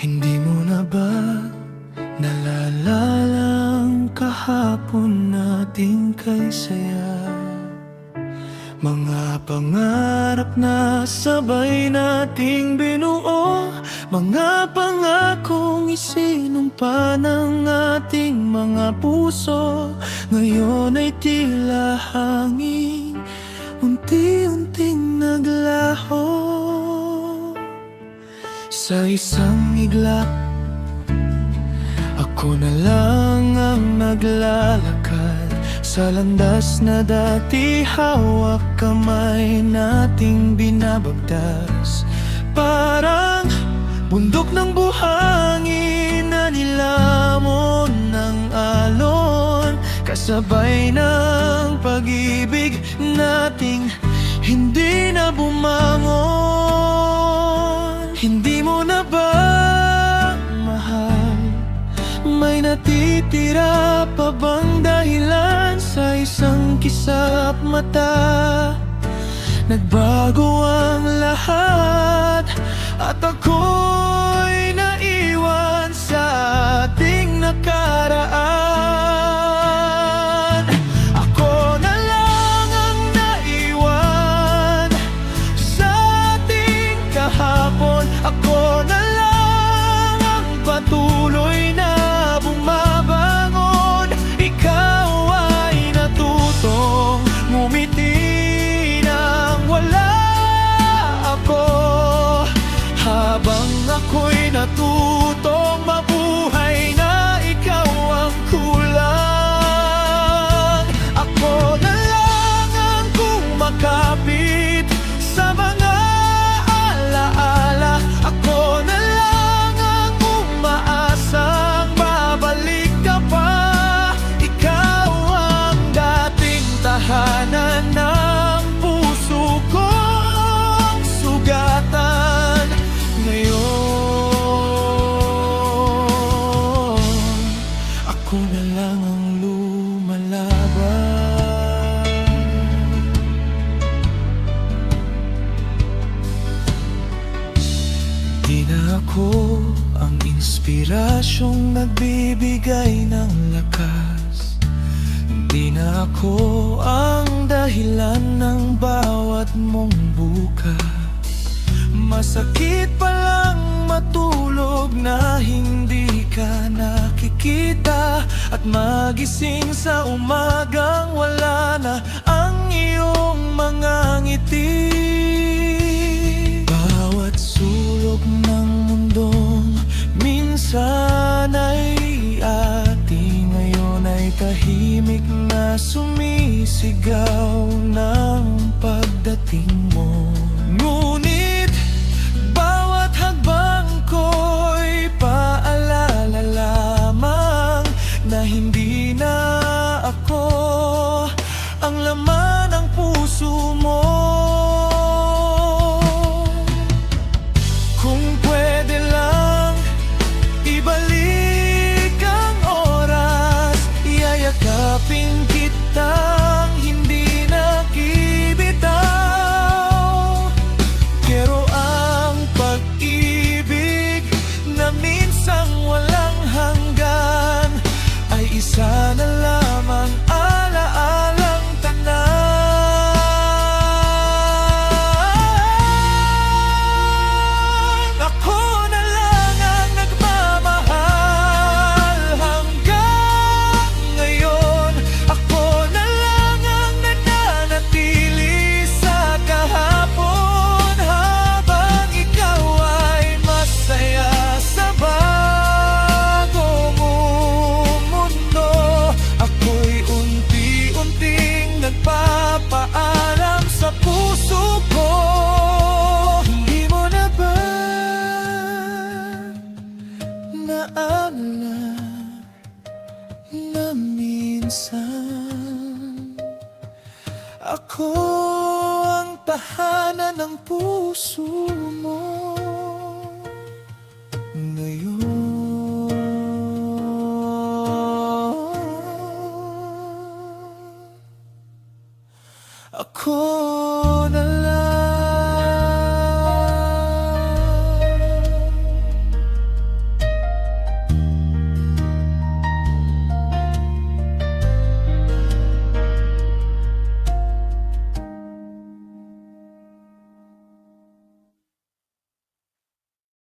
Hindi mo na ba nalalalang kahapon nating kay saya? Mga pangarap na sabay nating binuo, mga pangakong isinumpa ng ating mga puso. Ngayon ay tila hangin, unti-unting naglaho. Sa isang iglap, ako na lang ang naglalakad sa landas na dati hawak kamay nating binabagtas. Parang bundok ng buhangin na nilamon ng alon, kasabay ng pag-ibig nating hindi na bumangon. Hindi mo na ba mahal? May natitira pa bang dahilan sa isang kisap mata? Nagbago ang lahat at ako'y naiwan sa ating nakaraan. Ako na lang ang naiwan sa ating kahapon. Ako na lang ang patuloy na bumabangon. Ikaw ay natutong ngumiti nang wala ako, habang ako'y natutong mabuhay na ikaw ang kulang. Ako na lang ang kumakapit sa mga alaala. Ako na lang ang umaasang babalik ka pa. Ikaw ang dating tahanan ng puso kong sugatan. Ngayon, ako na lang ang lumalaban. Di na ako ang inspirasyong nagbibigay ng lakas. Di na ako ang dahilan ng bawat mong bukas. Masakit palang matulog na hindi ka nakikita, at magising sa umagang wala na ang iyong mga ngiti. Bawat sulok ng mundong minsan ay ating, ngayon ay tahimik na sumisigaw ng pagdating mo. Ngunit bawat hagbang ko'y paalala lamang na hindi na ako ang laman ng puso mo. Kung pwede lang ibalik ang oras, yayakapin kitang hindi nakibitaw. Pero ang pag-ibig na minsang walang hanggan ay isa na lamang alaalang tanan. Ako na lang ang nagmamahal hanggang ngayon. Ako na lang ang nananatili sa kahapon, habang ikaw ay masaya sa bagong mundo. Ako'y unti-unting nagpapaalam sa puso ko. Hindi mo na ba naalala na minsan ako ang tahanan ng puso mo? Ngayon, ako na